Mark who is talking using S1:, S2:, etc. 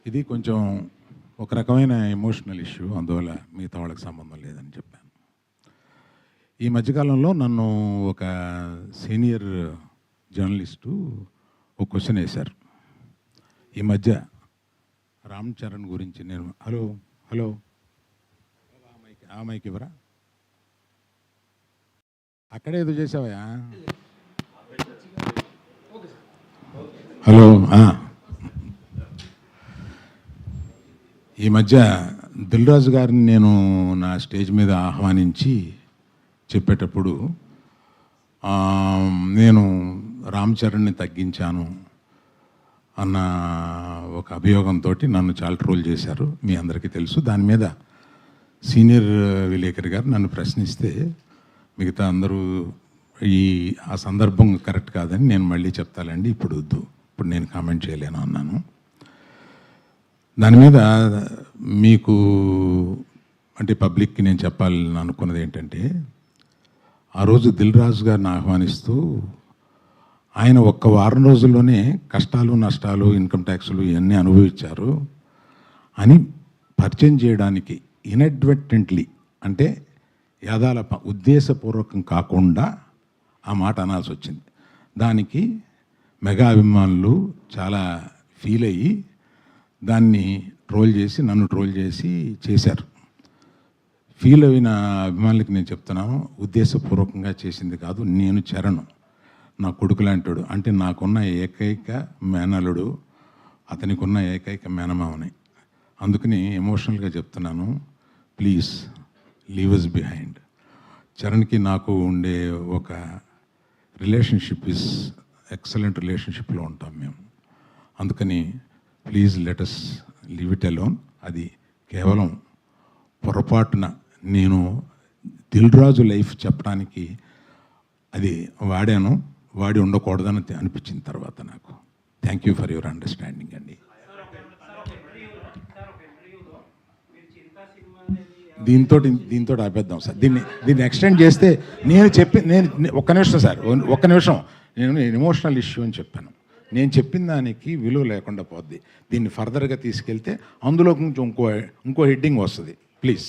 S1: ఇది కొంచెం ఒక రకమైన ఎమోషనల్ ఇష్యూ, అందువల్ల మిగతా వాళ్ళకి సంబంధం లేదని చెప్పాను. ఈ మధ్యకాలంలో నన్ను ఒక సీనియర్ జర్నలిస్టు ఒక క్వశ్చన్ వేశారు. ఈ మధ్య రామ్ చరణ్ గురించి నేను హలో హలో ఆ మైక్ ఇవ్వరా, అక్కడే ఏదో చేసావా, హలో. ఈ మధ్య దిల్ రాజు గారిని నేను నా స్టేజ్ మీద ఆహ్వానించి చెప్పేటప్పుడు నేను రామ్ చరణ్ని తగ్గించాను అన్న ఒక అభియోగంతో నన్ను చాలా ట్రోల్ చేశారు, మీ అందరికీ తెలుసు. దాని మీద సీనియర్ విలేకరి గారు నన్ను ప్రశ్నిస్తే మిగతా అందరూ ఆ సందర్భం కరెక్ట్ కాదని నేను మళ్ళీ చెప్తానండి, ఇప్పుడు వద్దు, ఇప్పుడు నేను కామెంట్ చేయలేను అన్నాను. దాని మీద మీకు అంటే పబ్లిక్కి నేను చెప్పాలని అనుకున్నది ఏంటంటే, ఆ రోజు దిల్ రాజు గారిని ఆహ్వానిస్తూ ఆయన ఒక్క వారం రోజుల్లోనే కష్టాలు నష్టాలు ఇన్కమ్ ట్యాక్స్లు ఇవన్నీ అనుభవించారు అని పరిచయం చేయడానికి ఇన్అడ్వర్టెంట్లీ అంటే యాదాల ఉద్దేశపూర్వకం కాకుండా ఆ మాట అనాల్సి వచ్చింది. దానికి మెగా అభిమానులు చాలా ఫీల్ అయ్యి దాన్ని ట్రోల్ చేసి నన్ను ట్రోల్ చేసి చేశారు. ఫీల్ అయిన అభిమానులకి నేను చెప్తున్నాను, ఉద్దేశపూర్వకంగా చేసింది కాదు. నేను చరణ్ నా కొడుకు లాంటాడు, అంటే నాకున్న ఏకైక మేనలుడు, అతనికి ఉన్న ఏకైక మేనమావని. అందుకని ఎమోషనల్గా చెప్తున్నాను, ప్లీజ్ లీవ్ అస్ బిహైండ్. చరణ్కి నాకు ఉండే ఒక రిలేషన్షిప్ ఇస్ ఎక్సలెంట్ రిలేషన్షిప్లో ఉంటాం మేము. అందుకని please let us leave it alone. అది కేవలం పొరపాటున నేను దిల్ రాజు లైఫ్ చెప్పడానికి అది వాడి ఉండకూడదని అనిపించిన తర్వాత నాకు. Thank you for your understanding అండి. దీంతో ఆపేద్దాం సార్, దీన్ని ఎక్స్టెండ్ చేస్తే నేను ఒక్క నిమిషం సార్, ఒక్క నిమిషం. నేను ఎమోషనల్ ఇష్యూ అని చెప్పాను. నేను చెప్పిన దానికి విలువ లేకుండా పోద్ది. దీన్ని ఫర్దర్గా తీసుకెళ్తే అందులో కొంచెం ఇంకో హెడ్డింగ్ వస్తుంది. ప్లీజ్.